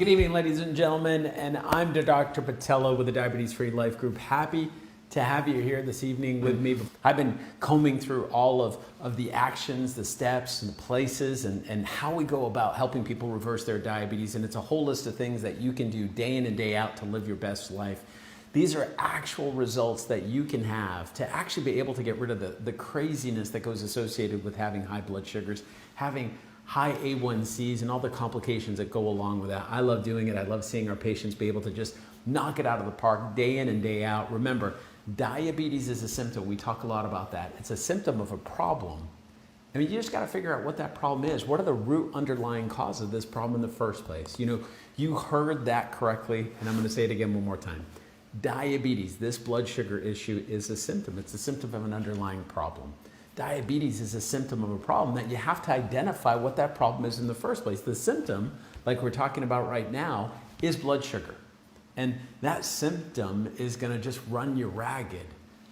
Good evening, ladies and gentlemen, and I'm Dr. Patello with the Diabetes Free Life Group. Happy to have you here this evening with me. I've been combing through all of the actions, the steps, and the places, and how we go about helping people reverse their diabetes, and it's a whole list of things that you can do day in and day out to live your best life. These are actual results that you can have to actually be able to get rid of the craziness that goes associated with having high blood sugars, having high A1Cs, and all the complications that go along with that. I love doing it. I love seeing our patients be able to just knock it out of the park day in and day out. Remember, diabetes is a symptom. We talk a lot about that. It's a symptom of a problem. I mean, you just got to figure out what that problem is. What are the root underlying causes of this problem in the first place? You know, you heard that correctly, and I'm going to say it again one more time. Diabetes, this blood sugar issue, is a symptom. It's a symptom of an underlying problem. Diabetes is a symptom of a problem that you have to identify what that problem is in the first place. The symptom, like we're talking about right now, is blood sugar. And that symptom is going to just run you ragged.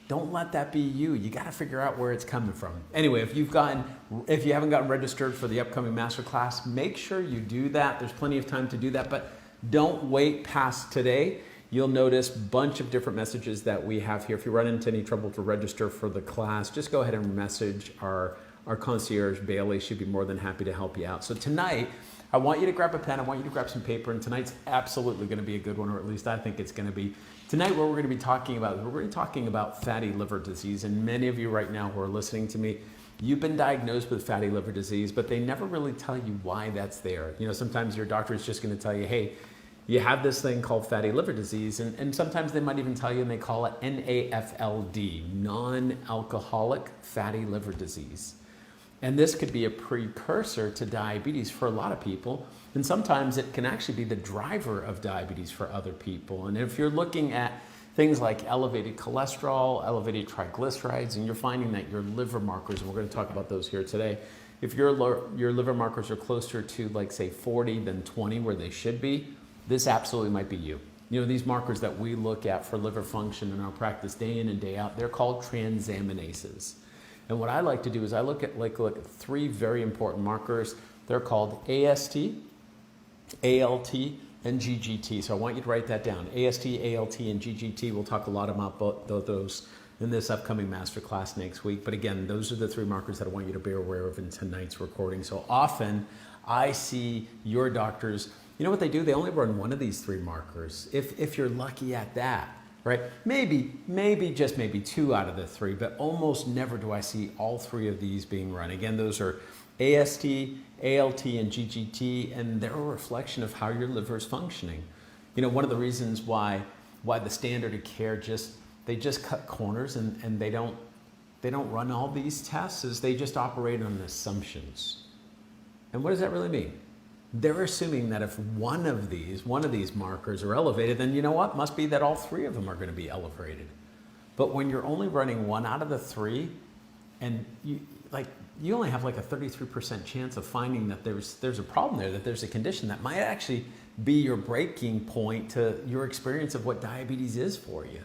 Don't let that be you. You got to figure out where it's coming from. Anyway, if you haven't gotten registered for the upcoming masterclass, make sure you do that. There's plenty of time to do that, but don't wait past today. You'll notice a bunch of different messages that we have here. If you run into any trouble to register for the class, just go ahead and message our concierge, Bailey. She'd be more than happy to help you out. So tonight, I want you to grab a pen. I want you to grab some paper. And tonight's absolutely going to be a good one, or at least I think it's going to be. Tonight, what we're going to be talking about, we're going to be talking about fatty liver disease. And many of you right now who are listening to me, you've been diagnosed with fatty liver disease, but they never really tell you why that's there. You know, sometimes your doctor is just going to tell you, hey, you have this thing called fatty liver disease, and sometimes they might even tell you, and they call it NAFLD, non-alcoholic fatty liver disease. And this could be a precursor to diabetes for a lot of people, and sometimes it can actually be the driver of diabetes for other people. And if you're looking at things like elevated cholesterol, elevated triglycerides, and you're finding that your liver markers, and we're going to talk about those here today, if your liver markers are closer to, like, say 40 than 20 where they should be, this absolutely might be you. You know, these markers that we look at for liver function in our practice day in and day out, they're called transaminases. And what I like to do is I look at three very important markers. They're called AST, ALT, and GGT. So I want you to write that down. AST, ALT, and GGT. We'll talk a lot about both those in this upcoming masterclass next week. But again, those are the three markers that I want you to be aware of in tonight's recording. So often I see your doctors, you know what they do? They only run one of these three markers, if you're lucky at that, right? Maybe just maybe two out of the three, but almost never do I see all three of these being run. Again, those are AST, ALT, and GGT, and they're a reflection of how your liver is functioning. You know, one of the reasons why the standard of care they just cut corners and they don't run all these tests is they just operate on assumptions. And what does that really mean? They're assuming that if one of these markers are elevated, then you know what? Must be that all three of them are going to be elevated. But when you're only running one out of the three, and you only have like a 33% chance of finding that there's a problem there, that there's a condition that might actually be your breaking point to your experience of what diabetes is for you.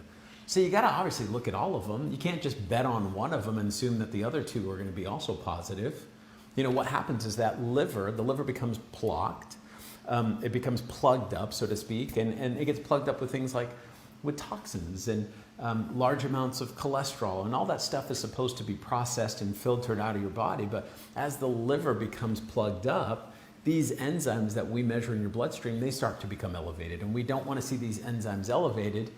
So you got to obviously look at all of them. You can't just bet on one of them and assume that the other two are going to be also positive. You know, what happens is that the liver becomes blocked, it becomes plugged up, so to speak, and it gets plugged up with things like with toxins and large amounts of cholesterol, and all that stuff is supposed to be processed and filtered out of your body. But as the liver becomes plugged up, these enzymes that we measure in your bloodstream, they start to become elevated, and we don't want to see these enzymes elevated,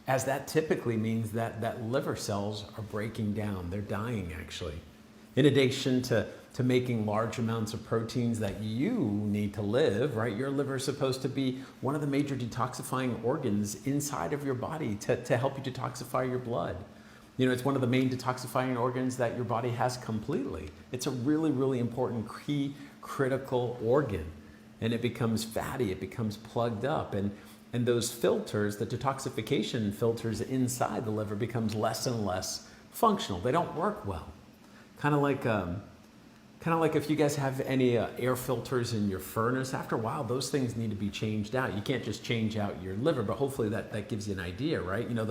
as that typically means that liver cells are breaking down. They're dying, actually. In addition to making large amounts of proteins that you need to live, right? Your liver is supposed to be one of the major detoxifying organs inside of your body to help you detoxify your blood. You know, it's one of the main detoxifying organs that your body has completely. It's a really, really important key critical organ, and it becomes fatty, it becomes plugged up, and those filters, the detoxification filters inside the liver, becomes less and less functional. They don't work well. Kind of like if you guys have any air filters in your furnace, after a while, those things need to be changed out. You can't just change out your liver, but hopefully that gives you an idea, right? You know,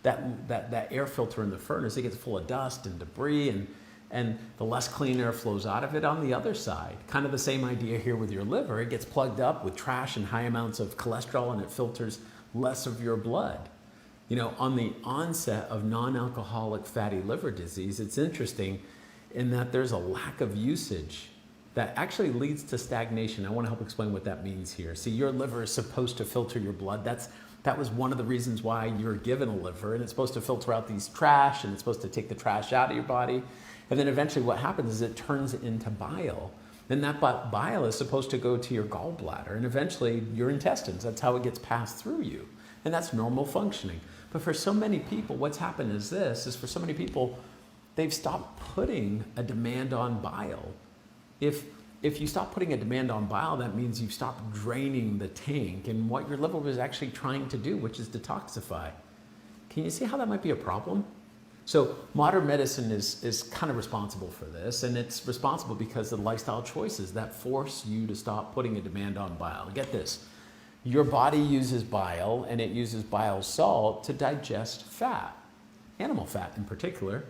that air filter in the furnace, it gets full of dust and debris, and the less clean air flows out of it on the other side. Kind of the same idea here with your liver. It gets plugged up with trash and high amounts of cholesterol, and it filters less of your blood. You know, on the onset of non-alcoholic fatty liver disease, it's interesting in that there's a lack of usage that actually leads to stagnation. I want to help explain what that means here. See, your liver is supposed to filter your blood. That was one of the reasons why you're given a liver, and it's supposed to filter out these trash, and it's supposed to take the trash out of your body. And then eventually what happens is it turns into bile. And that bile is supposed to go to your gallbladder and eventually your intestines. That's how it gets passed through you. And that's normal functioning. But for so many people, what's happened is for so many people, they've stopped putting a demand on bile. If you stop putting a demand on bile, that means you've stopped draining the tank and what your liver was actually trying to do, which is detoxify. Can you see how that might be a problem? So modern medicine is kind of responsible for this, and it's responsible because of the lifestyle choices that force you to stop putting a demand on bile. Get this, your body uses bile, and it uses bile salt to digest fat, animal fat in particular.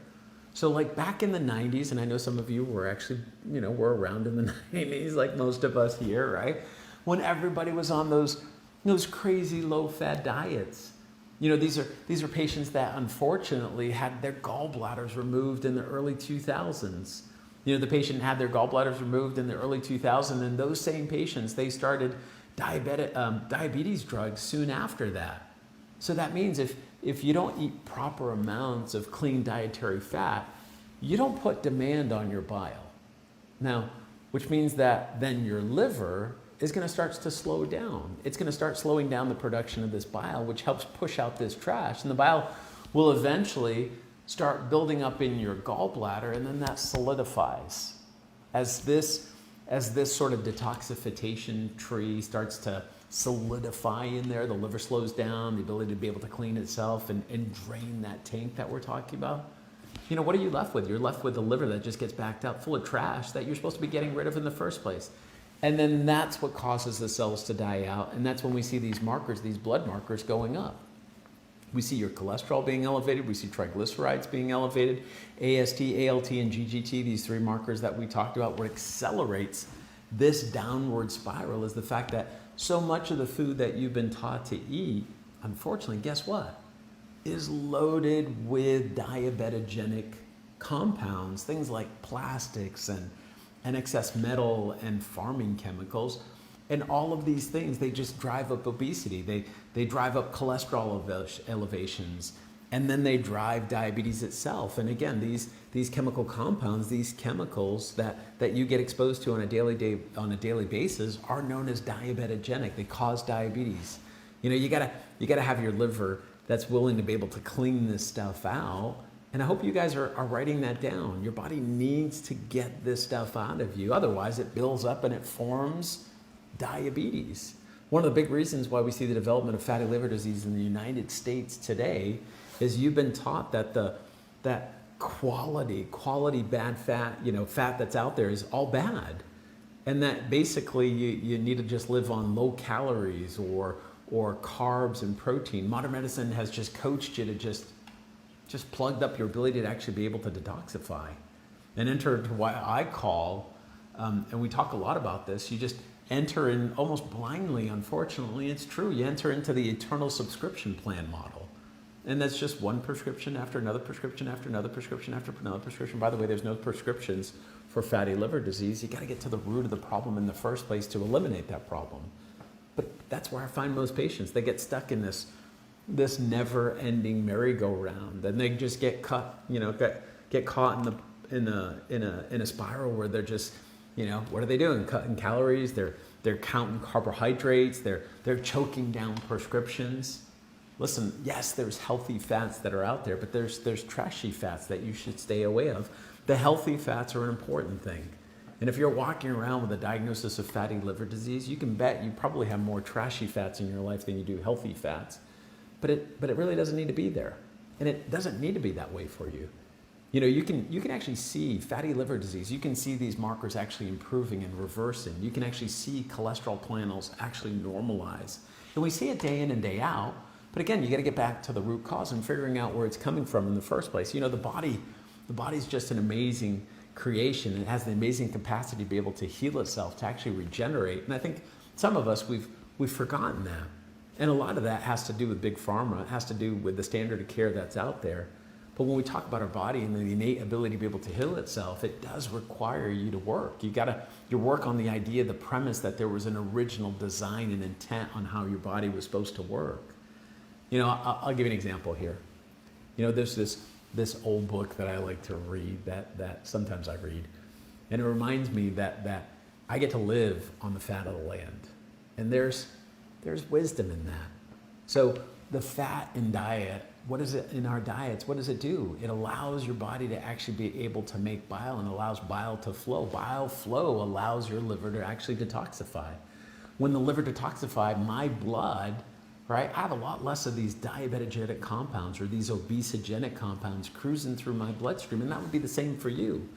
So like back in the 90s, and I know some of you were actually, were around in the 90s, like most of us here, right? When everybody was on those crazy low-fat diets. These are patients that unfortunately had their gallbladders removed in the early 2000s. The patient had their gallbladders removed in the early 2000s, and those same patients, they started diabetes drugs soon after that. So that means if you don't eat proper amounts of clean dietary fat, you don't put demand on your bile. Now, which means that then your liver is going to start to slow down. It's going to start slowing down the production of this bile, which helps push out this trash. And the bile will eventually start building up in your gallbladder, and then that solidifies. As this sort of detoxification tree starts to solidify in there, the liver slows down, the ability to be able to clean itself and drain that tank that we're talking about. What are you left with? You're left with a liver that just gets backed up full of trash that you're supposed to be getting rid of in the first place. And then that's what causes the cells to die out. And that's when we see these markers, these blood markers going up. We see your cholesterol being elevated. We see triglycerides being elevated. AST, ALT, and GGT, these three markers that we talked about, what accelerates this downward spiral is the fact that so much of the food that you've been taught to eat, unfortunately, guess what? Is loaded with diabetogenic compounds, things like plastics and excess metal and farming chemicals. And all of these things, they just drive up obesity. They drive up cholesterol elevations, and then they drive diabetes itself. And again, these chemical compounds, these chemicals that you get exposed to on a daily basis are known as diabetogenic. They cause diabetes. You gotta have your liver that's willing to be able to clean this stuff out. And I hope you guys are writing that down. Your body needs to get this stuff out of you. Otherwise, it builds up and it forms diabetes. One of the big reasons why we see the development of fatty liver disease in the United States today is you've been taught that that quality bad fat, fat that's out there is all bad. And that basically you need to just live on low calories or carbs and protein. Modern medicine has just coached you to just plugged up your ability to actually be able to detoxify and enter into what I call, and we talk a lot about this, you just enter in almost blindly, unfortunately, it's true, you enter into the eternal subscription plan model. And that's just one prescription after another prescription after another prescription after another prescription. By the way, there's no prescriptions for fatty liver disease. You got to get to the root of the problem in the first place to eliminate that problem. But that's where I find most patients. They get stuck in this never-ending merry-go-round, and they just get caught in a spiral where they're just, what are they doing? Cutting calories. They're counting carbohydrates. They're choking down prescriptions. Listen, yes, there's healthy fats that are out there, but there's trashy fats that you should stay away of. The healthy fats are an important thing. And if you're walking around with a diagnosis of fatty liver disease, you can bet you probably have more trashy fats in your life than you do healthy fats. But it really doesn't need to be there. And it doesn't need to be that way for you. You can actually see fatty liver disease. You can see these markers actually improving and reversing. You can actually see cholesterol panels actually normalize. And we see it day in and day out. But again, you got to get back to the root cause and figuring out where it's coming from in the first place. The The body's just an amazing creation. It has the amazing capacity to be able to heal itself, to actually regenerate. And I think some of us, we've forgotten that. And a lot of that has to do with big pharma. It has to do with the standard of care that's out there. But when we talk about our body and the innate ability to be able to heal itself, it does require you to work. You work on the idea, the premise that there was an original design and intent on how your body was supposed to work. You know, I'll give you an example here. You know, there's this old book that I like to read that sometimes I read. And it reminds me that I get to live on the fat of the land. And there's wisdom in that. So the fat in diet, what is it in our diets? What does it do? It allows your body to actually be able to make bile and allows bile to flow. Bile flow allows your liver to actually detoxify. When the liver detoxify, my blood, right, I have a lot less of these diabetogenic compounds or these obesogenic compounds cruising through my bloodstream, and that would be the same for you.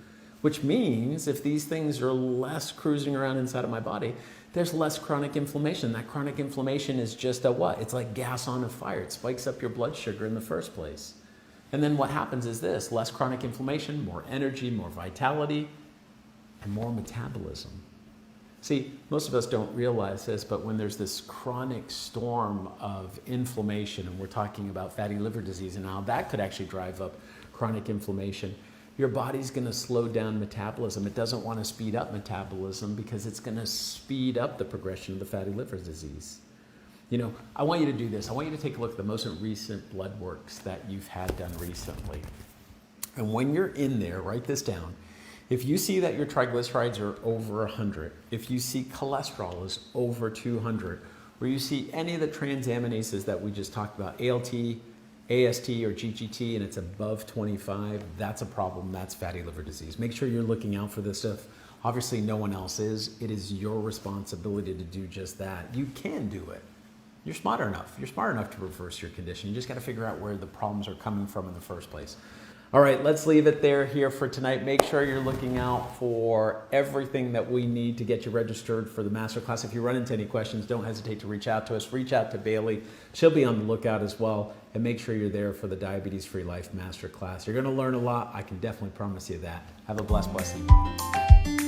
Which means if these things are less cruising around inside of my body, there's less chronic inflammation. That chronic inflammation is just a what? It's like gas on a fire. It spikes up your blood sugar in the first place. And then what happens is this, less chronic inflammation, more energy, more vitality, and more metabolism. See, most of us don't realize this, but when there's this chronic storm of inflammation, and we're talking about fatty liver disease and how that could actually drive up chronic inflammation, your body's going to slow down metabolism. It doesn't want to speed up metabolism because it's going to speed up the progression of the fatty liver disease. You know, I want you to do this. I want you to take a look at the most recent blood works that you've had done recently. And when you're in there, write this down. If you see that your triglycerides are over 100, if you see cholesterol is over 200, or you see any of the transaminases that we just talked about, ALT, AST, or GGT, and it's above 25, that's a problem. That's fatty liver disease. Make sure you're looking out for this stuff. Obviously, no one else is. It is your responsibility to do just that. You can do it. You're smart enough. You're smart enough to reverse your condition. You just got to figure out where the problems are coming from in the first place. All right, let's leave it there here for tonight. Make sure you're looking out for everything that we need to get you registered for the masterclass. If you run into any questions, don't hesitate to reach out to us. Reach out to Bailey. She'll be on the lookout as well. And make sure you're there for the Diabetes Free Life Masterclass. You're going to learn a lot. I can definitely promise you that. Have a blessed evening.